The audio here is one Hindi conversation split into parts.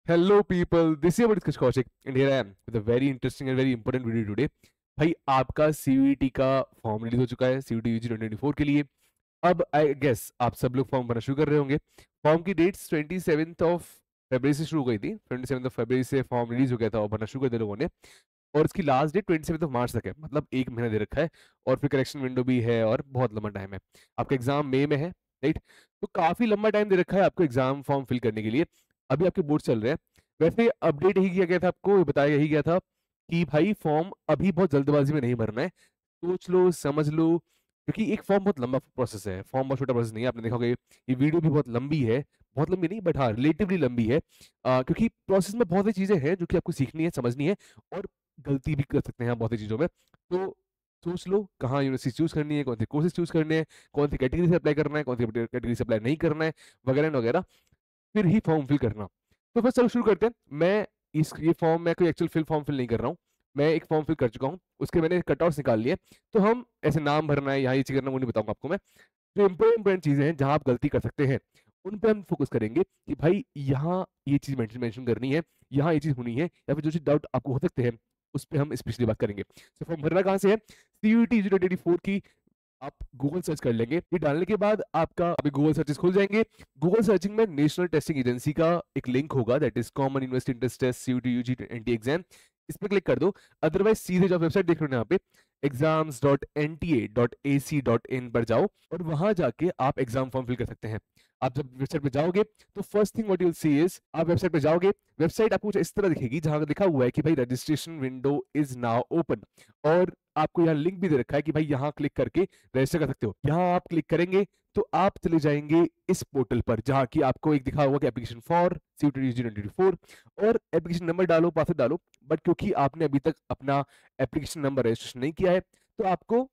Hello people, this is your Utkarsh Kaushik and here I am with a very interesting and very important video today. भाई आपका CUET का फॉर्म रिलीज हो चुका है CUET UG 2024 के लिए। अब आई गेस आप सब लोग फॉर्म भरना शुरू कर रहे होंगे। फॉर्म की डेट्स 27th ऑफ फरवरी से शुरू हो गई थी। 27th ऑफ फरवरी से फॉर्म रिलीज हो गया था और भरना शुरू कर दिया लोगों ने। और इसकी last date 27th of March तक है, मतलब एक महीना दे रखा है। और फिर करेक्शन विंडो भी है और बहुत लंबा टाइम है। आपका एग्जाम मई में है, राइट? तो काफी लंबा टाइम दे रखा है आपको एग्जाम फॉर्म फिल करने के लिए। अभी आपके बोर्ड चल रहे हैं। वैसे अपडेट यही किया गया था, आपको बताया यही गया था कि भाई फॉर्म अभी बहुत जल्दबाजी में नहीं भरना है, सोच लो समझ लो, क्योंकि एक फॉर्म बहुत लंबा प्रोसेस है। फॉर्म बहुत छोटा प्रोसेस नहीं है, आपने देखा होगा ये वीडियो भी बहुत लंबी है। बहुत लंबी नहीं बट हाँ रिलेटिवली लंबी है, क्योंकि प्रोसेस में बहुत सी चीजें हैं जो कि आपको सीखनी है, समझनी है। और गलती भी कर सकते हैं आप बहुत सी चीजों में। तो सोच लो कहाँ यूनिवर्सिटी चूज करनी है, कौन से कोर्सेज चूज करने हैं, कौन सी कैटेगरी से अप्लाई करना है, कौन सी कैटेगरी से अप्लाई नहीं करना है, वगैरह वगैरह। फिर ही फॉर्म फिल करना। तो बस चलो शुरू करते हैं। मैं इस ये फॉर्म मैं कोई एक्चुअल फॉर्म फिल नहीं कर रहा हूँ। मैं एक फॉर्म फिल कर चुका हूँ, उसके मैंने कटआउट्स निकाल लिए। तो हम ऐसे नाम भरना है, यहाँ ये चीज करना, वो नहीं बताऊंगा आपको मैं। जो इंपॉर्टेंट चीजें हैं जहां आप गलती कर सकते हैं उन पे हम फोकस करेंगे कि भाई यहाँ ये चीज मेंशन करनी है, यहाँ ये चीज होनी है, या फिर जो चीज डाउट आपको हो सकते हैं उस पर हम स्पेशली बात करेंगे। तो फॉर्म भरना कहाँ से है? CUET 2024 की आप गूगल सर्च कर लेंगे। ये डालने के बाद आपका अभी गूगल सर्चेस खुल जाएंगे। गूगल सर्चिंग में नेशनल टेस्टिंग एजेंसी का एक लिंक होगा, that is common university entrance test CUET UG NT exam. इस पर क्लिक कर दो। अदरवाइज सीधे जो वेबसाइट देख रहे हो यहाँ पे exams.nta.ac.in पर जाओ और वहां जाके आप एग्जाम फॉर्म फिल कर सकते हैं। आप जब वेबसाइट पे जाओगे तो first thing what you will see is, आप वेबसाइट पे जाओगे, वेबसाइट आपको कुछ इस तरह दिखेगी जहां लिखा हुआ है कि भाई registration window is now open. और आपको यहाँ लिंक भी दे रखा है कि भाई यहाँ क्लिक करके रजिस्टर कर सकते हो। यहाँ आप क्लिक करेंगे तो आप चले जाएंगे इस पोर्टल पर जहाँ की आपको एक दिखा हुआ कि एप्लीकेशन फॉर CUET UG 2024 और एप्लीकेशन नंबर डालो, पासवर्ड डालो। बट क्योंकि आपने अभी तक अपना एप्लीकेशन नंबर रजिस्ट्रेशन नहीं किया है तो आपको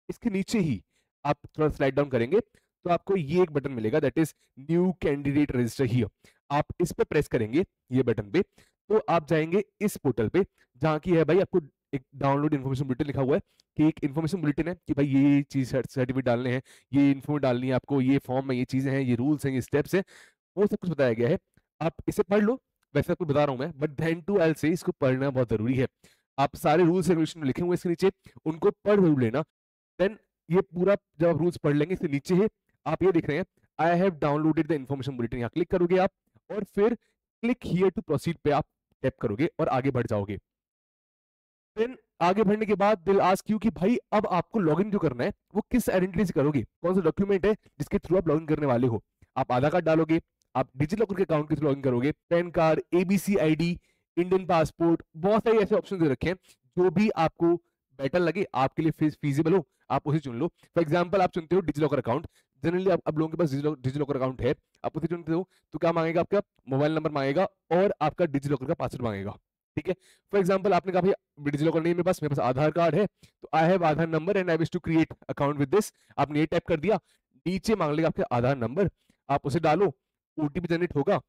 इसके नीचे ही आप थोड़ा स्लाइड डाउन करेंगे तो आपको ये एक बटन मिलेगा, that is new candidate register here. आप इस पे प्रेस करेंगे ये बटन पे तो आप जाएंगे इस पोर्टल पे जहाँ की है भाई आपको एक डाउनलोड इन्फॉर्मेशन बुलेटिन लिखा हुआ है कि एक इन्फॉर्मेशन बुलेटिन है कि भाई ये चीज सर्टिफिकेट डालने हैं, ये इन्फो डालनी है आपको, ये फॉर्म में ये चीजें हैं, ये रूल्स हैं, ये स्टेप्स हैं, वो सब कुछ बताया गया है। आप इसे पढ़ लो। वैसे आपको बता रहा हूँ मैं, बट देन टू आई से इसको पढ़ना बहुत जरूरी है। आप सारे रूल्स रेगुलेशन लिखे हुए इसके नीचे, उनको पढ़ जरूर लेना। देन ये पूरा जब आप रूल्स पढ़ लेंगे, इसके नीचे है आप ये दिख रहे हैं I have downloaded the information bulletin, यहाँ क्लिक करोगे आप और फिर क्लिक हियर टू प्रोसीड पे आप टैप करोगे और आगे बढ़ जाओगे। देन आगे बढ़ने के बाद दिल आस्क यू कि भाई अब आपको लॉगिन जो करना है वो किस आइडेंटिटी से करोगे, कौन सा डॉक्यूमेंट है जिसके थ्रू आप लॉगिन करने वाले हो। आप आधार कार्ड डालोगे, आप डिजिलॉकर के अकाउंट के थ्रू लॉगिन करोगे, pan card, ABC ID, Indian passport, बहुत सारे ऐसे ऑप्शन दे रखे हैं जो भी आपको बेटर लगे, आपके लिए फीजिबल हो, आप उसे चुन लो। फॉर एग्जाम्पल आप चुनते हो डिजिलॉकर अकाउंट। जनरली आप लोगों के पास डिजिलॉकर अकाउंट है, आप उसे चुनते हो तो क्या मांगेगा, आपका मोबाइल नंबर मांगेगा और आपका डिजिलॉकर का पासवर्ड मांगेगा। ठीक है। फॉर एग्जाम्पल आपने कहा भाई डिजिलॉकर नहीं, मेरे पास आधार कार्ड है तो I have Aadhaar number and I wish to create account with this. आपने ये टाइप कर दिया, नीचे मांग लेगा आपका आधार नंबर, आप उसे डालो, OTP जनरेट होगा,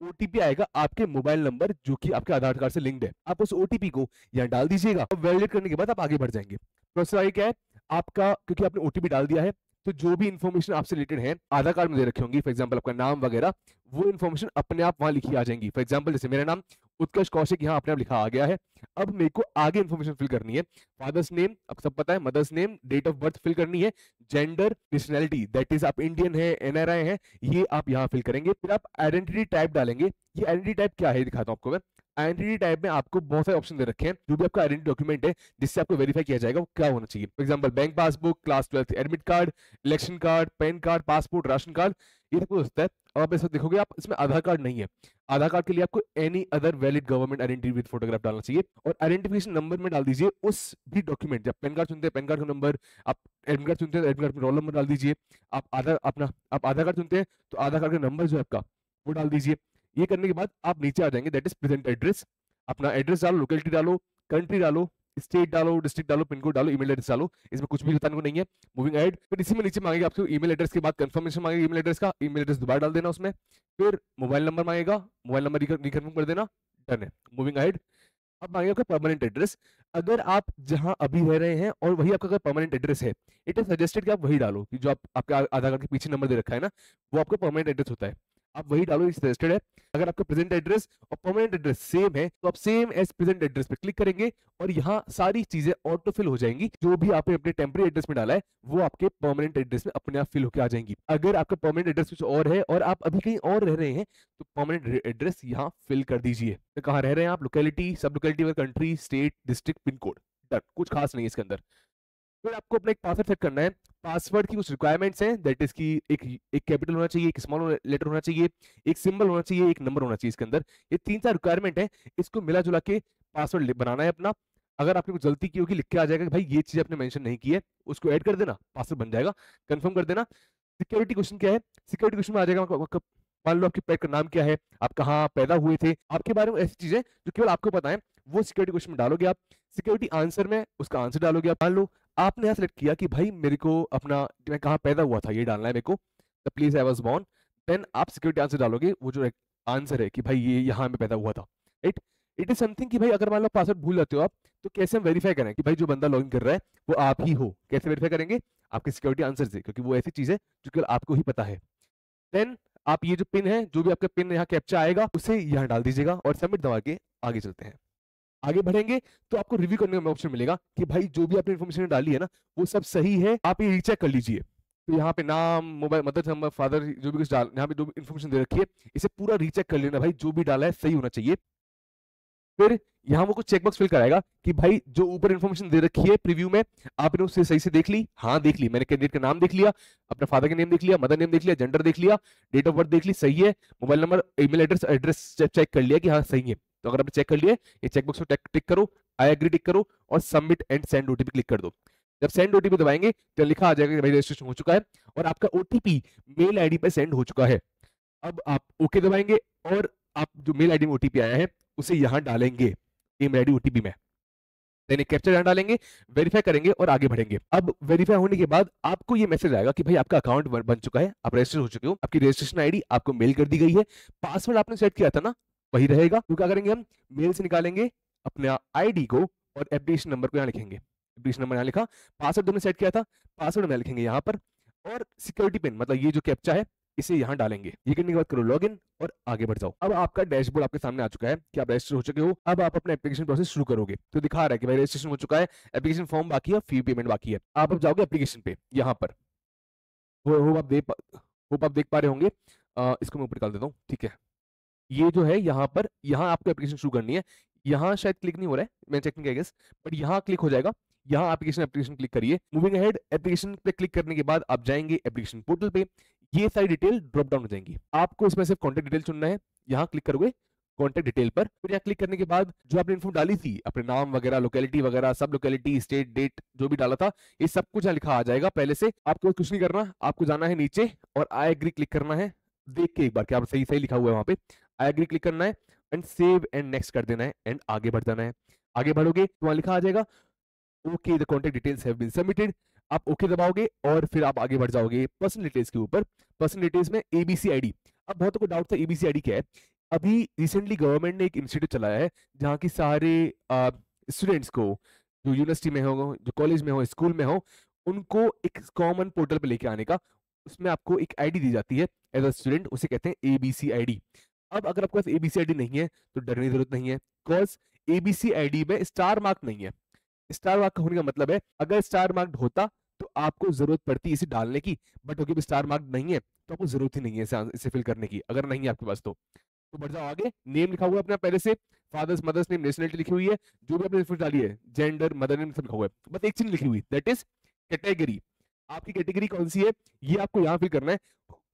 OTP आएगा आपके मोबाइल नंबर जो कि आपके आधार कार्ड से लिंक्ड है। आप उस OTP को यहाँ डाल दीजिएगा और वैलिडेट करने के बाद आप आगे बढ़ जाएंगे। प्रोसेस आगे क्या है आपका, क्योंकि आपने OTP डाल दिया है तो जो भी इन्फॉर्मेशन आपसे रिलेटेड है आधार कार्ड में दे रखी होंगी, फॉर एग्जाम्पल आपका नाम वगैरह, वो इन्फॉर्मेशन अपने आप वहां लिखी आ जाएंगी। फॉर एग्जाम्पल जैसे मेरा नाम उत्कर्ष कौशिक यहाँ अपने आप लिखा आ गया है। अब मेरे को आगे इन्फॉर्मेशन फिल करनी है। फादर्स नेम अब सब पता है, mother's name, date of birth fill करनी है, जेंडर, नेशनैलिटी दैट इज आप इंडियन है, NRI है, ये आप यहाँ फिल करेंगे। फिर आप आइडेंटिटी टाइप डालेंगे। ये आइडेंटिटी टाइप क्या है दिखाता हूँ आपको मैं। आइडेंटिटी टाइप में आपको बहुत सारे ऑप्शन दे रखे हैं, जो भी आपका आइडेंटिटी डॉक्यूमेंट है जिससे आपको वेरीफाई किया जाएगा वो क्या होना चाहिए। For example bank passbook, class 12 admit card, election card, pan card, passport, ration card, ये सब कुछ होता है। और आप ऐसा देखोगे आप इसमें आधार कार्ड नहीं है। आधार कार्ड के लिए आपको any other valid government identity with photograph डालना चाहिए और आइडेंटिफिकेशन नंबर में डाल दीजिए उस भी डॉक्यूमेंट। जब पैन कार्ड चुनते हैं पैन कार्ड का नंबर, आप एडमिट कार्ड चुनते हैं एडमिट कार्ड में रोल नंबर डाल दीजिए। आप आधार कार्ड चुनते हैं तो आधार कार्ड का नंबर जो है आपका वो डाल दीजिए। ये करने के बाद आप नीचे आ जाएंगे, दैट इज प्रेजेंट एड्रेस। अपना एड्रेस डालो, लोकेलिटी डालो, कंट्री डालो, स्टेट डालो, डिस्ट्रिक्ट डालो, पिन कोड डालो, ईमेल एड्रेस डालो। इसमें कुछ भी बताने को नहीं है। मूविंग एड, फिर इसी में नीचे मांगेगा आपको ईमेल एड्रेस के बाद कंफर्मेशन मांगेगा ईमेल एड्रेस का, ईमेल एड्रेस दोबारा डाल देना उसमें। फिर मोबाइल नंबर मांगेगा, मोबाइल नंबर रिकन्फर्म कर देना, डन है। Moving ahead. अब मांगेगा आपका परमानेंट एड्रेस। अगर आप जहां अभी रह रहे हैं और वही आपका अगर परमानेंट एड्रेस है, इट इज सजेस्टेड कि आप वही डालो कि जो आपके आधार कार्ड के पीछे नंबर दे रखा है ना, वो आपका परमानेंट एड्रेस होता है। आप वही डालो सजेस्टेड है। अगर आपका प्रेजेंट एड्रेस और परमानेंट एड्रेस सेम है तो आप सेम एज प्रेजेंट एड्रेस पे क्लिक करेंगे और यहाँ सारी चीजें ऑटो फिल हो जाएंगी। जो भी आपने अपने टेम्परेरी एड्रेस में डाला है वो आपके परमानेंट एड्रेस में अपने आप फिल होकर आ जाएंगी। अगर आपका परमानेंट एड्रेस कुछ और है और आप अभी कहीं और रह रहे हैं तो परमानेंट एड्रेस यहाँ फिल कर दीजिए। तो कहाँ रह रहे हैं आप, लोकेलिटी, सब locality, country, state, district, pin code, done. कुछ खास नहीं है इसके अंदर। फिर आपको अपना एक पासवर्ड सेट करना है। पासवर्ड की कुछ रिक्वायरमेंट्स हैं, दैट इज की एक कैपिटल होना चाहिए, एक स्मॉल लेटर होना चाहिए, एक सिंबल होना चाहिए, एक नंबर होना चाहिए इसके अंदर। ये 3-4 रिक्वायरमेंट है, इसको मिला जुला के पासवर्ड बनाना है अपना। अगर आपने कुछ गलती की होगी लिख के आ जाएगा कि भाई ये चीज आपने मेंशन नहीं की है, उसको ऐड कर देना, पासवर्ड बन जाएगा। कंफर्म कर देना। सिक्योरिटी क्वेश्चन क्या है, सिक्योरिटी क्वेश्चन में आ जाएगा मान लो आपके पेट का नाम क्या है, आप कहाँ पैदा हुए थे, आपके बारे में ऐसी चीजें जो केवल आपको पता है, वो सिक्योरिटी क्वेश्चन में डालोगे आप। सिक्योरिटी आंसर में उसका आंसर डालोगे आप। मान लो आपने यहाँ सेलेक्ट किया कि भाई मेरे को अपना मैं कहाँ पैदा हुआ था ये डालना है मेरे को, the place I was born, then आप सिक्योरिटी आंसर डालोगे, वो जो आंसर है कि भाई ये यहाँ मैं पैदा हुआ था, राइट। इट इज समथिंग कि भाई अगर मान लो पासवर्ड भूल जाते हो आप, तो कैसे हम वेरीफाई करें कि भाई जो बंदा लॉगिन कर रहा है वो आप ही हो, कैसे वेरीफाई करेंगे, आपके सिक्योरिटी आंसर से, क्योंकि वो ऐसी चीज है जो केवल आपको ही पता है। देन आप ये जो पिन है, जो भी आपका पिन यहाँ कैप्चा आएगा उसे यहाँ डाल दीजिएगा और सबमिट दबा के आगे चलते हैं। आगे बढ़ेंगे तो आपको रिव्यू करने का ऑप्शन मिलेगा कि भाई जो भी आपने इन्फॉर्मेशन डाली है ना वो सब सही है, आप ये रीचेक कर लीजिए। तो यहाँ पे नाम, मोबाइल, मदर नंबर, फादर, जो भी कुछ डाल यहाँ पे जो भी इन्फॉर्मेशन दे रखी है इसे पूरा रीचेक कर लेना, भाई जो भी डाला है सही होना चाहिए। फिर यहाँ वो कुछ चेकबॉक्स फिल कराएगा कि भाई जो ऊपर इन्फॉर्मेशन दे रखी है प्रीव्यू में, आपने उससे सही से देख ली, हाँ देख ली, मैंने कैंडिडेट का नाम देख लिया, अपने फादर का नेम देख लिया, मदर नेम देख लिया, जेंडर देख लिया, डेट ऑफ बर्थ देख ली, सही है, mobile number, email address address check कर लिया कि हाँ सही है। तो अगर आपने चेक कर लिया, ये चेकबॉक्स को टिक करो, आई एग्री टिक करो और submit and send OTP click कर दो। जब सेंड ओटीपी दबाएंगे तो लिखा आ जाएगा कि भाई रजिस्ट्रेशन हो चुका है और आपका ओटीपी मेल आईडी पे सेंड हो चुका है। अब आप ओके दबाएंगे और आप जो मेल आईडी में ओटीपी आया है उसे यहाँ डालेंगे ईमेल आईडी ओटीपी में, देन एक कैप्चर यहाँ डालेंगे, वेरीफाई करेंगे और आगे बढ़ेंगे। अब वेरीफाई होने के बाद आपको ये मैसेज आएगा कि भाई आपका अकाउंट बन चुका है, आप रजिस्टर हो चुके हो, आपकी रजिस्ट्रेशन आईडी आपको मेल कर दी गई है, पासवर्ड आपने सेट किया था ना वही रहेगा। तो क्या करेंगे, हम मेल से निकालेंगे अपने आईडी को और एप्लीकेशन नंबर को यहाँ लिखेंगे, एप्लीकेशन नंबर यहाँ लिखा, पासवर्ड हमने सेट किया था, पासवर्ड हम लिखेंगे यहाँ पर, और सिक्योरिटी पिन मतलब ये जो कैप्चा है इसे यहाँ डालेंगे। ये करने के बाद करो लॉगिन और आगे बढ़ जाओ। अब आपका डैशबोर्ड आपके सामने आ चुका है कि आप रजिस्टर हो चुके हो। अब आप अपना एप्लीकेशन प्रोसेस शुरू करोगे तो दिखा रहा है कि भाई रजिस्ट्रेशन हो चुका है, एप्लीकेशन फॉर्म बाकी है, फी पेमेंट बाकी है। आप अब जाओगे एप्लीकेशन पे, यहाँ पर होप आप देख पा रहे होंगे। इसको मैं ऊपर निकाल देता हूँ, ठीक है। ये जो है यहाँ पर, यहाँ आपको एप्लीकेशन शुरू करनी है। यहाँ शायद क्लिक नहीं हो रहा है, मैं चेक नहीं किया गेस, बट यहाँ क्लिक हो जाएगा। यहाँ एप्लीकेशन क्लिक करिए। मूविंग अहेड, एप्लीकेशन पे क्लिक करने के बाद आप जाएंगे एप्लीकेशन पोर्टल पे। ये सारी डिटेल ड्रॉप डाउन हो जाएंगी, आपको इसमें सिर्फ कॉन्टेक्ट डिटेल चुनना है। यहाँ क्लिक करोगे कॉन्टेक्ट डिटेल पर, फिर यहाँ क्लिक करने के बाद जो आपने इन्फो डाली थी, अपने नाम वगैरह, लोकेलिटी वगैरह, सब लोकेलिटी, स्टेट, डेट, जो भी डाला था ये सब कुछ यहाँ लिखा आ जाएगा पहले से। आपको कुछ नहीं करना, आपको जाना है नीचे और आई एग्री क्लिक करना है, देख के एक बार क्या सही सही लिखा हुआ है वहां पे, आई एग्री क्लिक करना है एंड सेव एंड नेक्स्ट कर देना है एंड आगे बढ़ जाना है। आगे बढ़ोगे तो वहां लिखा आ जाएगा okay the contact details have been submitted, आप ओके दबाओगे और फिर आप आगे बढ़ जाओगे पर्सनल डिटेल्स के ऊपर। पर्सनल डिटेल्स में एबीसी आईडी, अब बहुतों को डाउट था एबीसी आईडी क्या है। अभी रिसेंटली गवर्नमेंट ने एक इंस्टीट्यूट चलाया है जहाँ की सारे स्टूडेंट्स को, जो यूनिवर्सिटी में हो, जो कॉलेज में हो, स्कूल में हो, उनको एक कॉमन पोर्टल पे लेके आने का। उसमें आपको एक आईडी दी जाती है एज अ स्टूडेंट, उसे कहते हैं एबीसी आईडी। अब अगर आपके पास एबीसी आईडी नहीं है तो डरने की जरूरत नहीं है, बिकॉज एबीसी आईडी में स्टार मार्क नहीं है। स्टार मार्क होने का मतलब है अगर स्टार मार्क होता तो आपको जरूरत पड़ती इसे डालने की, बट क्योंकि स्टार मार्क नहीं है तो आपको जरूरत ही नहीं है इसे फिल करने की, अगर नहीं है आपके पास तो बढ़ जाओ आगे। नेम लिखा हुआ है अपना पहले से, फादर्स मदर्स नेम, नेशनलिटी लिखी हुई है, जो भी आपने इन्फो डाली है, जेंडर, मदर नेम सब लिखा हुआ है, बस एक चीज लिखी हुई, दैट इज कैटेगरी। आपकी कैटेगरी कौन सी है ये आपको यहाँ फिल करना है,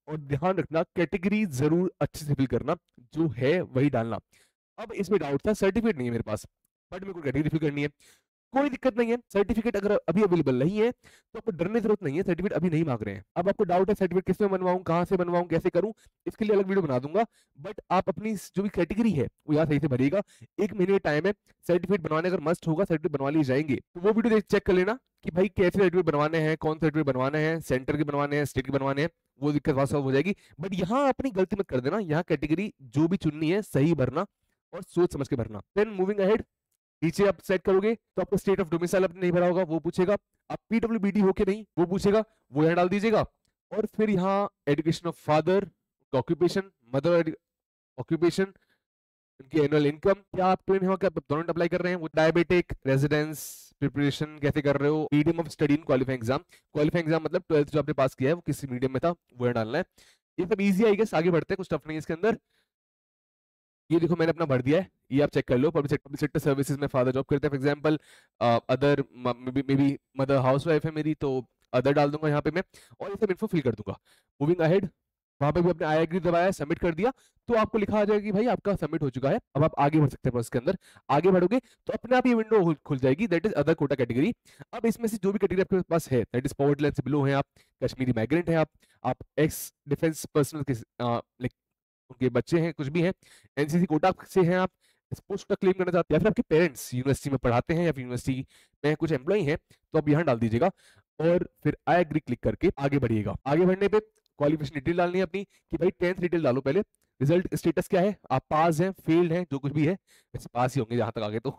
और ध्यान रखना कैटेगरी जरूर अच्छे से फिल करना, जो है वही डालना। अब इसमें डाउट था, सर्टिफिकेट नहीं है मेरे पास, बट मेरे को कैटेगरी फिल करनी है, कोई दिक्कत नहीं है। सर्टिफिकेट अगर अभी अवेलेबल नहीं है तो आपको डरने की जरूरत नहीं है, सर्टिफिकेट अभी नहीं मांग रहे हैं। अब आपको डाउट है सर्टिफिकेट किस में बनवाऊं, कहां से बनवाऊं, कैसे करूं, इसके लिए अलग वीडियो बना दूंगा, बट आप अपनी जो भी कैटेगरी है वो यहाँ सही से भरिएगा। 1 महीने टाइम है, सर्टिफिकेट बनवाने अगर मस्ट होगा सर्टिफिकेट बनवा लिए जाएंगे, तो वो वीडियो चेक कर लेना कि भाई कैसे सर्टिफिकेट बनवाने हैं, कौन सर्टिफिकेट बनवाने हैं, सेंटर के बनवाने हैं, स्टेट के बनवाने हैं, वो दिक्कत वहां सॉल्व हो जाएगी। बट यहाँ अपनी गलती मत कर देना, यहाँ कैटेगरी जो भी चुननी है सही भरना और सोच समझ के भरना। देन मूविंग अहेड, नीचे आप सेट करोगे तो आपको स्टेट ऑफ डोमिसाइल आपने नहीं भरा होगा वो पूछेगा, आप पीडब्ल्यूबीडी हो के नहीं वो पूछेगा, वो यहाँ डाल दीजिएगा। और फिर यहाँ education of father occupation, mother occupation, उनकी एनुअल इनकम, क्या आप ट्विन हो, क्या दोनों अप्लाई कर रहे हैं, वो डायबिटिक, रेजिडेंस, प्रिपरेशन कैसे कर रहे हो, medium of study in qualifying exam. Qualifying exam मतलब 12th जो आपने पास किया है वो किसी मीडियम में था वो डालना है। ये सब इजी आई गेस, आगे बढ़ते हैं, कुछ टफ नहीं है इसके अंदर। ये देखो मैंने अपना भर दिया है, ये आप चेक कर लो। पब्लिक सेक्टर सर्विसेज में फादर जॉब करते हैं for example, other may be mother house wife है मेरी, तो अदर डाल दूंगा यहाँ पे मैं, और ये सब इन्फो फिल कर दूंगा। मूविंग अहेड, वहां पे भी अपने आई एग्री दबाया, सबमिट कर दिया, तो आपको लिखा आ जाएगा कि भाई आपका सबमिट हो चुका है। अब आप आगे बढ़ सकते हैं प्रोसेस के अंदर। आगे बढ़ोगे तो अपने आप ये विंडो खुल जाएगी, that is other quota category. अब इसमें से जो भी कैटेगरी आपके पास है, दैट इज पॉवर्टी लाइन से बिलो है आप, कश्मीरी माइग्रेंट है आप एक्स डिफेंस पर्सनल के लाइक उनके बच्चे हैं, कुछ भी हैं, एनसीसी कोटा से हैं आप, स्पोर्ट्स कोटा क्लेम करना चाहते हैं, या फिर आपके पेरेंट्स यूनिवर्सिटी में पढ़ाते हैं या फिर यूनिवर्सिटी में कुछ एम्प्लॉई हैं, तो आप यहाँ डाल दीजिएगा और फिर आई एग्री क्लिक करके आगे बढ़िएगा। आगे बढ़ने पे क्वालिफिकेशन डिटेल डालनी है अपनी कि भाई 10th डिटेल डालो पहले, रिजल्ट स्टेटस क्या है, आप पास हैं, फेल्ड हैं, जो कुछ भी है, वैसे पास ही होंगे जहां तक आगे तो।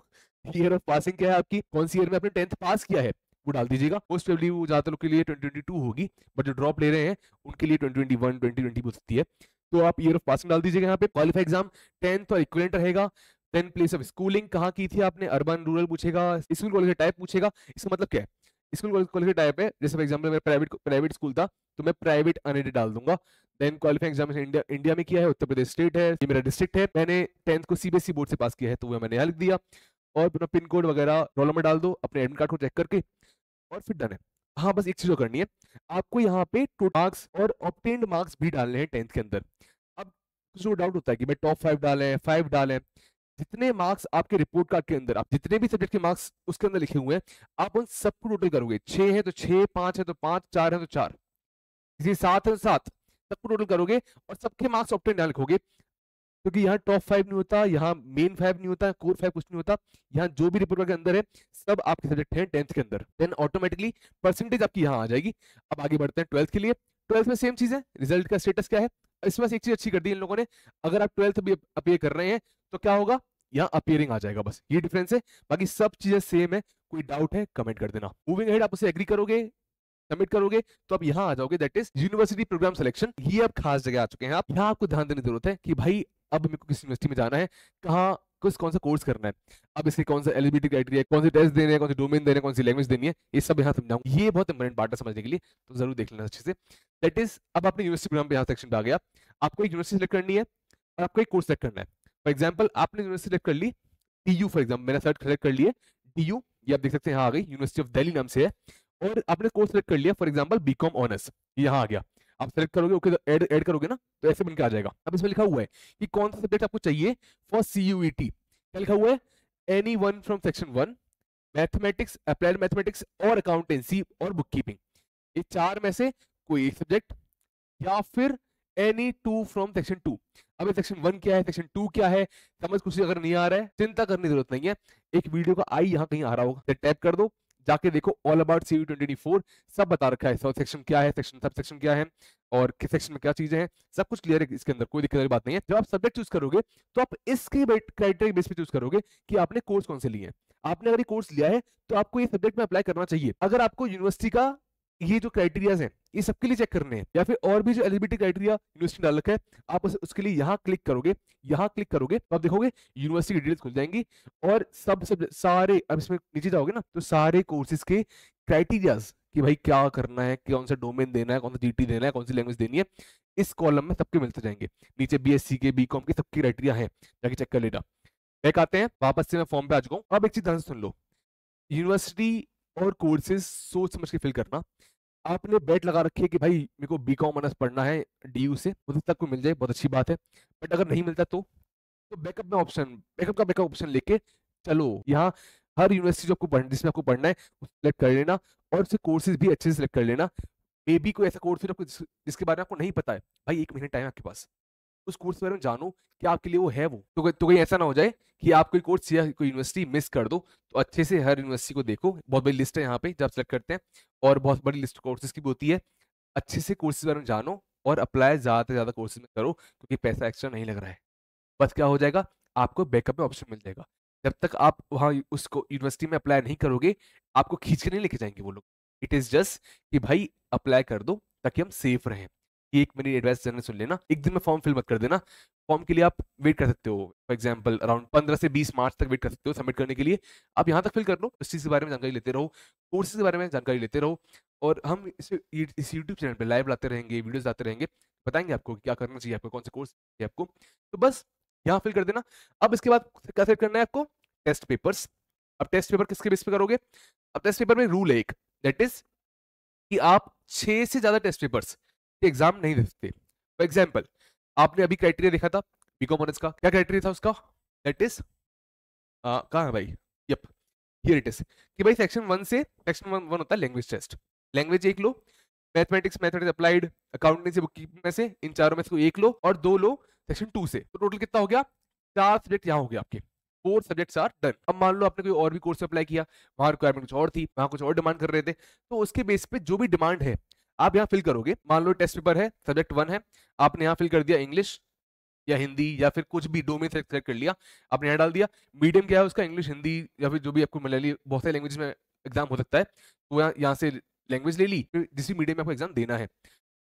ईयर ऑफ पासिंग क्या है आपकी, कौन सी ईयर में आपने 10th पास किया है वो डाल दीजिएगा। मोस्ट प्रोबेबली वो ज्यादातर लोग के लिए 2022 होगी, बट जो ड्रॉप ले रहे हैं उनके लिए 2021 2020 हो सकती है, तो आप ईयर ऑफ पासिंग डाल दीजिएगा यहाँ पे। क्वालिफाई एग्जाम 10th और इक्विवेलेंट रहेगा। देन प्लेस ऑफ स्कूलिंग कहाँ की थी आपने, अर्बन रूरल पूछेगा, स्कूल कॉलेज टाइप पूछेगा। इसका मतलब क्या है, स्कूल कॉलेज टाइप है, जैसे फॉर एग्जांपल मेरा प्राइवेट स्कूल था तो मैं प्राइवेट अनएडेड डाल दूंगा। देन क्वालिफाइंग एग्जामिनेशन इंडिया में किया है, उत्तर प्रदेश स्टेट है, ये मेरा डिस्ट्रिक्ट है, मैंने 10th को सीबीएसई बोर्ड से पास किया है तो वो मैंने यहाँ लिख दिया, और अपना पिन कोड वगैरह रोल नंबर डाल दो अपने एडमिट कार्ड को चेक करके, और फिर डन है। हाँ बस एक चीज और करनी है आपको, यहाँ पे टोटल मार्क्स और ऑब्टेन्ड मार्क्स भी डालने हैं 10th के अंदर। अब कुछ लोग डाउट होता है कि भाई टॉप 5 डालें 5 डालें, जितने मार्क्स आपके रिपोर्ट कार्ड के अंदर, आप जितने भी सब्जेक्ट के मार्क्स उसके अंदर लिखे हुए हैं, आप उन सबको टोटल करोगे, 6 है तो 6, 5 है तो 5, 4 है तो 4, किसी 7 है तो 7, सबको टोटल करोगे और सबके मार्क्स ऑब्टेन यहाँ लिखोगे, क्योंकि यहाँ टॉप 5 नहीं होता, यहाँ मेन 5 नहीं होता, कोर 5 कुछ नहीं होता, यहाँ जो भी रिपोर्ट कार्ड के अंदर है सब आपके सब्जेक्ट हैं 10th के अंदर, देन ऑटोमेटिकली परसेंटेज आपकी यहाँ आ जाएगी। अब आगे बढ़ते हैं 12th के लिए। 12th में सेम चीज है, रिजल्ट का स्टेटस क्या है, इसमें एक चीज अच्छी कर दी इन लोगों ने, अगर आप 12th भी अपीयर कर रहे हैं तो क्या होगा, यहाँ अपीयरिंग आ जाएगा, बस ये डिफरेंस है, बाकी सब चीजें सेम है। कोई डाउट है कमेंट कर देना। मूविंग अहेड, आप उसे एग्री करोगे, सबमिट करोगे, तो आप यहाँ आ जाओगे, that is university programme selection. ये अब खास जगह आ चुके हैं आप, यहाँ आपको ध्यान देने की जरूरत है कि भाई अब मेरे को किस यूनिवर्सिटी में जाना है, कहाँ कौन सा कोर्स करना है, अब इसके कौन सा एलिजिबिलिटी क्राइटेरिया, कौन से टेस्ट देने हैं, कौन से डोमेन देने हैं, कौन सी लैंग्वेज देनी है, ये सब यहाँ समझाऊंगा। ये बहुत इंपॉर्टेंट पार्ट है समझने के लिए, तो जरूर देख लेना अच्छे से। दैट इज अब आपने यूनिवर्सिटी प्रोग्राम पे यहाँ सेक्शन पे आ गया, आपको एक यूनिवर्सिटी सेलेक्ट करनी है और आपको एक कोर्स सेलेक्ट करना है। फॉर एग्जाम्पल आपने यूनिवर्सिटी सेलेक्ट कर ली टीयू, फॉर एग्जाम्पल मैंने सेलेक्ट कर लिया टीयू, ये आप देख सकते हैं यहाँ आ गई, यूनिवर्सिटी ऑफ दिल्ली नाम से है, और आपने कोर्स सेलेक्ट कर लिया फॉर एग्जांपल बीकॉम ऑनर्स, यहाँ आ गया, आप सेलेक्ट करोगे, ओके ऐड करोगे ना, तो ऐसे बन के आ जाएगा। अब इसमें लिखा हुआ है कि कौन सा सब्जेक्ट आपको चाहिए फॉर सीयूईटी, क्या लिखा हुआ है, any one from section 1, mathematics, applied mathematics और अकाउंटेंसी और बुक कीपिंग, ये चार में से कोई एक सब्जेक्ट, या फिर एनी 2 फ्रॉम सेक्शन 2। अब ये सेक्शन 1 क्या है, सेक्शन 2 क्या है, समझ कुछ अगर नहीं आ रहा है चिंता करने की जरूरत नहीं है, एक वीडियो का आई यहाँ कहीं आ रहा होगा, टैप कर दो, जाके देखो, ऑल अबाउट सीयू 2024 सब बता रखा है, सब सेक्शन क्या है, सेक्शन सब सेक्शन क्या है और किस सेक्शन में क्या चीजें हैं, सब कुछ क्लियर है इसके अंदर, कोई दिक्कत वाली बात नहीं है। जब आप सब्जेक्ट चूज करोगे तो आप इसके क्राइटेरिया बेस पे चूज करोगे कि आपने कोर्स कौन से लिए हैं। आपने अगर ये कोर्स लिया है तो आपको ये सब्जेक्ट में अप्लाई करना चाहिए। अगर आपको यूनिवर्सिटी का ये जो क्राइटेरियाज हैं ये सबके लिए चेक करने हैं, या फिर और भी जो एलिजिबिलिटी क्राइटेरिया यूनिवर्सिटी डाल रखा है, आप उसके लिए यहाँ क्लिक करोगे, यहाँ क्लिक करोगे तो आप देखोगे यूनिवर्सिटी की डिटेल्स खुल जाएंगी, और सब सारे, अब इसमें नीचे जाओगे ना तो सारे कोर्सेज के क्राइटेरियाज कि भाई क्या करना है, कौन सा डोमेन देना है, कौन सा जीटी देना है, कौन सी लैंग्वेज देनी है, इस कॉलम में सबके मिलते जाएंगे। नीचे बीएससी के, बीकॉम के सबके क्राइटेरिया है, जाके चेक कर लेना। बैक आते हैं, वापस से मैं फॉर्म पे आ चुका हूँ। अब एक चीज ध्यान से सुन लो, यूनिवर्सिटी और कोर्सेज सोच समझ के फिल करना। आपने बेट लगा रखी है कि भाई मेरे को बीकॉम ऑनर्स पढ़ना है डीयू से, उधर तक को मिल जाए बहुत अच्छी बात है, बट अगर नहीं मिलता तो बैकअप में ऑप्शन, बैकअप ऑप्शन लेके चलो। यहाँ हर यूनिवर्सिटी जो आपको जिसमें आपको पढ़ना है सिलेक्ट कर लेना, और उससे कोर्सेज भी अच्छे से सिलेक्ट कर लेना। मे बी कोई ऐसा कोर्स हो जिसके बारे में आपको नहीं पता है, भाई 1 महीने टाइम है आपके पास, उस कोर्स के बारे में जानो कि आपके लिए वो है वो, तो कहीं ऐसा ना हो जाए कि आप कोई कोर्स या कोई यूनिवर्सिटी मिस कर दो। तो अच्छे से हर यूनिवर्सिटी को देखो, बहुत बड़ी लिस्ट है यहाँ पे जब सेलेक्ट करते हैं, और बहुत बड़ी लिस्ट कोर्सेज की भी होती है। अच्छे से कोर्सेज बारे में जानो और अप्लाई ज़्यादा से ज़्यादा कोर्सेज में करो, क्योंकि पैसा एक्स्ट्रा नहीं लग रहा है। बस क्या हो जाएगा, आपको बैकअप में ऑप्शन मिल जाएगा। जब तक आप वहाँ उसको यूनिवर्सिटी में अप्लाई नहीं करोगे, आपको खींच के नहीं लेके जाएंगे वो लोग। इट इज़ जस्ट कि भाई अप्लाई कर दो ताकि हम सेफ रहें। कि 1 मिनट एडवांस जनरल सुन लेना, एक दिन में फॉर्म फिल मत कर देना। फॉर्म के लिए आप वेट कर सकते हो, फॉर एग्जांपल अराउंड 15 से 20 मार्च तक वेट कर सकते हो सबमिट करने के लिए। आप यहाँ तक फिल कर लो, इस चीज़ के बारे में जानकारी लेते रहो, कोर्सेज के बारे में जानकारी लेते रहो, और हम इस यूट्यूब चैनल पे लाइव लाते रहेंगे, वीडियोस लाते रहेंगे, बताएंगे आपको क्या करना चाहिए, आपको कौन से कोर्स चाहिए आपको। तो बस यहाँ फिल कर देना। अब इसके बाद क्या सेट करना है आपको, टेस्ट पेपर्स। अब टेस्ट पेपर किसके बेस पे करोगे, अब टेस्ट पेपर में रूल है एक, दैट इज कि आप 6 से ज्यादा टेस्ट पेपर्स के एग्जाम नहीं दे सकते। फॉर एग्जाम्पल, आपने अभी क्राइटेरिया देखा था बीकॉम ऑनर्स का, क्या क्राइटेरिया था उसका, दैट इज कहाँ है भाई, यप हियर इट इज, कि भाई सेक्शन 1 से सेक्शन 1 होता है लैंग्वेज टेस्ट, लैंग्वेज एक लो, mathematics applied, accountancy book keeping में से इन चारों में से कोई एक लो, और 2 लो सेक्शन 2 से। तो टोटल कितना हो गया, 4 सब्जेक्ट यहाँ हो गया आपके, 4 सब्जेक्ट्स आर डन। अब मान लो आपने कोई और भी कोर्स अप्लाई किया, वहां रिक्वायरमेंट कुछ और थी, वहां कुछ और डिमांड कर रहे थे, तो उसके बेस पे जो भी डिमांड है आप यहाँ फिल करोगे। मान लो टेस्ट पेपर है, सब्जेक्ट 1 है, आपने यहाँ फिल कर दिया इंग्लिश या हिंदी या फिर कुछ भी डोमेन सेलेक्ट कर लिया, आपने यहाँ डाल दिया। मीडियम क्या है उसका, इंग्लिश, हिंदी, या फिर जो भी आपको मलयाली, बहुत सारे लैंग्वेज में एग्जाम हो सकता है, तो यहाँ से लैंग्वेज ले ली, फिर जिस मीडियम में आपको एग्जाम देना है।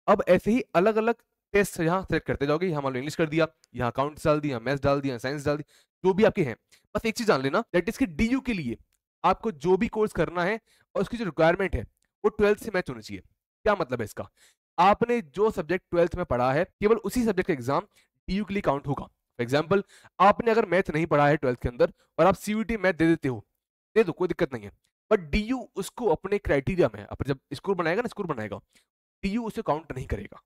अब ऐसे ही अलग अलग टेस्ट यहाँ सेलेक्ट करते जाओगे, यहाँ मान लो इंग्लिश कर दिया, यहाँ अकाउंट्स डाल दिया, मैथ्स डाल दिया, साइंस डाल दिया, जो भी आपके हैं। बस एक चीज जान लेना, दैट इज कि डीयू के लिए आपको जो भी कोर्स करना है और उसकी जो रिक्वायरमेंट है वो 12th से मैच होनी चाहिए। क्या मतलब है इसका, आपने जो सब्जेक्ट 12th में पढ़ा है केवल उसी सब्जेक्ट का एग्जाम डीयू के लिए काउंट होगा। फॉर एग्जाम्पल, आपने अगर मैथ नहीं पढ़ा है 12th के अंदर और आप सीयूटी मैथ दे देते हो, दे दो, कोई दिक्कत नहीं है, बट डीयू उसको अपने क्राइटेरिया में, अपने जब स्कोर बनाएगा ना, स्कोर बनाएगा, डीयू उसे काउंट नहीं करेगा।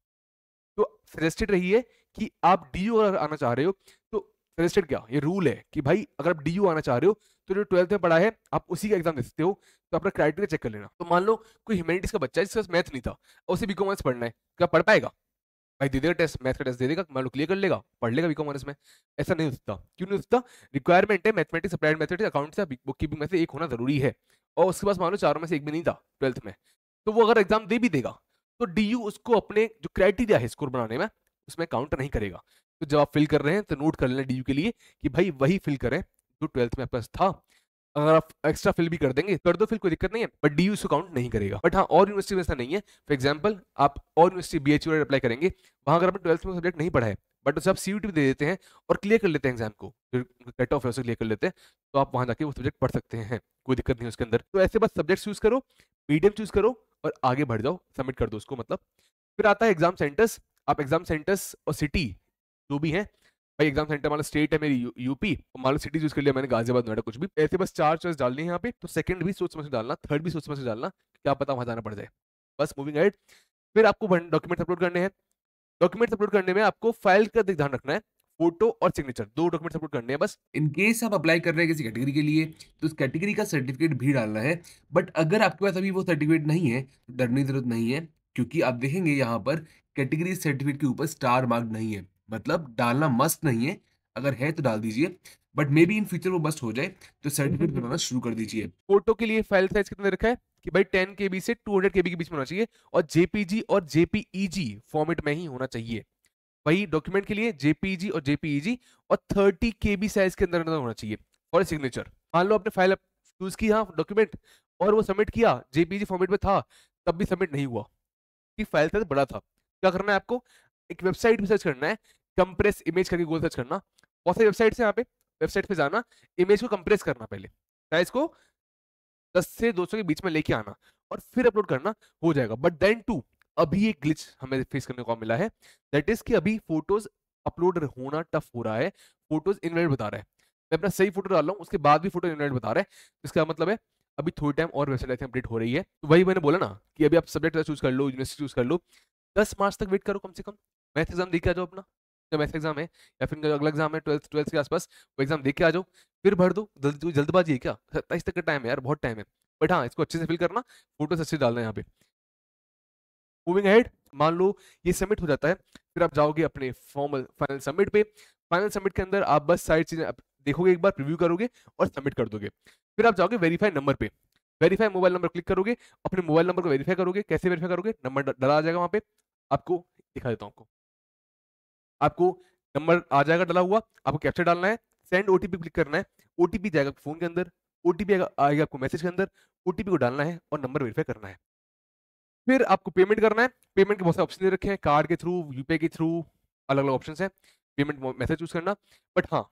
तो सजेस्टेड रही है कि आप डीयू अगर आना चाह रहे हो, तो सजेस्टेड क्या, ये रूल है कि भाई अगर आप डीयू आना चाह रहे हो तो जो 12th में पढ़ा है आप उसी का एग्जाम दे सकते हो। तो अपना क्राइटेरिया चेक कर लेना। तो मान लो कोई ह्यूमैनिटीज का बच्चा है जिसके पास मैथ नहीं था और उसे बीकॉम ऑनर्स पढ़ना है, क्या पढ़ पाएगा भाई, दे देगा टेस्ट, मैथ का टेस्ट दे देगा, मान लो क्लियर कर लेगा, पढ़ लेगा बीकॉम ऑनर्स में। ऐसा नहीं हो सकता, क्यों नहीं हो सकता, रिक्वायरमेंट है मैथमेटिक्स, अप्लाइड मैथमेटिक्स, अकाउंट्स या बुक कीपिंग में से एक होना जरूरी है, और उसके पास मान लो चारों में से एक भी नहीं था 12th में, तो वो अगर एग्जाम दे भी देगा तो डीयू उसको अपने जो क्राइटेरिया है स्कोर बनाने में उसमें काउंट नहीं करेगा। तो जब आप फिल कर रहे हैं तो नोट कर लेना डीयू के लिए कि भाई वही फिल करें जो 12th में आपके पास था। अगर आप एक्स्ट्रा फिल भी कर देंगे कर दो, फिल कोई दिक्कत नहीं है, बट डीयू इसको काउंट नहीं करेगा। बट हाँ, और यूनिवर्सिटी में ऐसा नहीं है। फॉर एग्जाम्पल, आप और यूनिवर्सिटी बीएचयू अप्लाई करेंगे, वहां अगर आपने 12th में सब्जेक्ट नहीं पढ़ा है बट उसे आप सीयूटी दे देते हैं और क्लियर कर लेते हैं एग्जाम को, कट ऑफ है उसे क्लियर कर लेते हैं, तो आप वहां जाके वो सब्जेक्ट पढ़ सकते हैं, कोई दिक्कत नहीं है उसके अंदर। तो ऐसे बस सब्जेक्ट चूज करो, मीडियम चूज करो और आगे बढ़ जाओ, सबमिट कर दो उसको मतलब। फिर आता है एग्जाम सेंटर्स। आप एग्जाम सेंटर्स और सिटी जो भी है, भाई एग्जाम सेंटर मान लो स्टेट है मेरी यूपी, मान लो सिटी यूज कर लिया मैंने गाजियाबाद, नोएडा, कुछ भी, ऐसे बस 4 चॉइस डालनी है यहाँ पे। तो सेकंड भी सोच समझ के डालना, थर्ड भी सोच समझ के डालना, क्या पता वहां जाना पड़ जाए। बस मूविंग एड। फिर आपको डॉक्यूमेंट अपलोड करने हैं। डॉक्यूमेंट अपलोड करने में आपको फाइल का ध्यान रखना है, फोटो और सिग्नेचर, 2 डॉक्यूमेंट अपलोड करने हैं बस। इन केस आप अप्लाई कर रहे हैं किसी कैटेगरी के लिए तो उस कैटेगरी का सर्टिफिकेट भी डालना है। बट अगर आपके पास अभी वो सर्टिफिकेट नहीं है तो डरने की जरूरत नहीं है, क्योंकि आप देखेंगे यहाँ पर कैटेगरी सर्टिफिकेट के ऊपर स्टार मार्क नहीं है, मतलब डालना मस्ट नहीं है। अगर है तो डाल दीजिए, but may be in future वो मस्ट हो जाए, तो सर्टिफिकेट बनाना शुरू कर दीजिए। फोटो के लिए फाइल साइज कितना रखा है कि भाई 10 केबी से 200 केबी के बीच में होना चाहिए, और जेपीजी और जेपीईजी फॉर्मेट में ही होना चाहिए। वही डॉक्यूमेंट के लिए जेपीजी और जेपीईजी और 30 केबी साइज के अंदर अंदर होना चाहिए फॉर सिग्नेचर। मान लो आपने फाइल चूज की, हाँ डॉक्यूमेंट, और वो सबमिट किया, जेपीजी फॉर्मेट में था, तब भी सबमिट नहीं हुआ कि फाइल साइज बड़ा था। क्या करना है आपको, एक वेबसाइट पे सर्च करना है, कंप्रेस इमेज करके गूगल सर्च करना, बहुत सारी वेबसाइट है यहाँ पे, वेबसाइट पे जाना, इमेज को कंप्रेस करना, पहले साइज को 10 से 200 के बीच में लेके आना और फिर अपलोड करना, हो जाएगा। बट देन टू, अभी एक ग्लिच हमें फेस करने को मिला है, दैट इज कि अभी फोटोज अपलोड होना टफ हो रहा है, फोटोज इनवैलिड बता रहा है। मैं अपना सही फोटो डाल रहा हूँ, उसके बाद भी फोटो इनवैलिड बता रहा है। इसका मतलब है अभी थोड़ी टाइम और वेबसाइट अपडेट हो रही है। तो वही मैंने बोला ना कि अभी आप सब्जेक्ट चूज कर लो, यूनिवर्सिटी चूज कर लो, 10 मार्च तक वेट करो कम से कम। मैथ एग्जाम देके आ जाओ अपना, जो मैथ एग्जाम है या फिर अगला एग्जाम है 12th के आसपास, वो एग्जाम देके आ जाओ, फिर भर दो। जल्दबाजी है क्या, 27 तक का टाइम है यार, बहुत टाइम है। बट हाँ, इसको अच्छे से फिल करना, फोटोज अच्छे डालना है यहाँ पे। मूविंग अहेड, मान लो ये सबमिट हो जाता है, फिर आप जाओगे अपने फॉर्मल फाइनल सबमिट पे। फाइनल सबमिट के अंदर आप बस सारी चीजें देखोगे, एक बार प्रीव्यू करोगे और सबमिट कर दोगे। फिर आप जाओगे वेरीफाई नंबर पे, वेरीफाई मोबाइल नंबर क्लिक करोगे, अपने मोबाइल नंबर को वेरीफाई करोगे। कैसे वेरीफाई करोगे, नंबर डला आ जाएगा वहां पे, आपको दिखा देता हूँ आपको नंबर आ जाएगा डला हुआ, आपको कैप्चर डालना है, सेंड ओटीपी क्लिक करना है, ओटीपी जाएगा फोन के अंदर, ओटीपी आएगा आपको मैसेज के अंदर, ओटीपी को डालना है और नंबर वेरीफाई करना है। फिर आपको पेमेंट करना है। पेमेंट के बहुत सारे ऑप्शन दे रखे हैं, कार्ड के थ्रू, यूपीआई के थ्रू, अलग अलग ऑप्शन है। पेमेंट मेथड चूज करना, बट हाँ,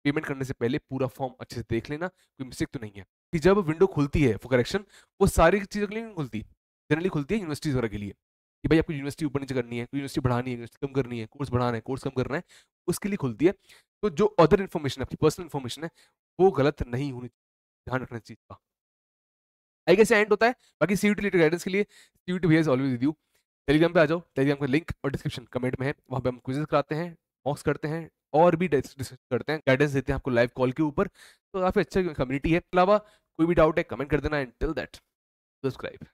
पेमेंट करने से पहले पूरा फॉर्म अच्छे से देख लेना, कोई मिस्टेक तो नहीं है। कि जब विंडो खुलती है फॉर करेक्शन, वो सारी चीज़ों के लिए नहीं खुलती, जनरली खुलती है यूनिवर्सिटीज़ वगैरह के लिए, कि भाई आपको यूनिवर्सिटी ऊपर नीचे करनी है, यूनिवर्सिटी बढ़ानी है, यूनिवर्सिटी कम करनी है, कोर्स बढ़ाना है, कोर्स कम करना है, उसके लिए खुलती है। तो जो अदर इन्फॉर्मेशन आपकी पर्सनल इन्फॉर्मेशन है, वो गलत नहीं होनी, ध्यान रखना चीज़ का। आई गेस एंड होता है। बाकी सीयूटी रिलेटेड गाइडेंस के लिए सीयूटी भैया is always with you. Telegram पे आ जाओ, टेलीग्राम का लिंक और डिस्क्रिप्शन कमेंट में है, वहाँ पे हम क्विजेस कराते हैं, मॉक्स करते हैं, और भी डिस्कस करते हैं, गाइडेंस देते हैं आपको लाइव कॉल के ऊपर। तो काफी अच्छा कम्युनिटी है। अलावा कोई भी डाउट है कमेंट कर देना, एंड टिल दैट सब्सक्राइब।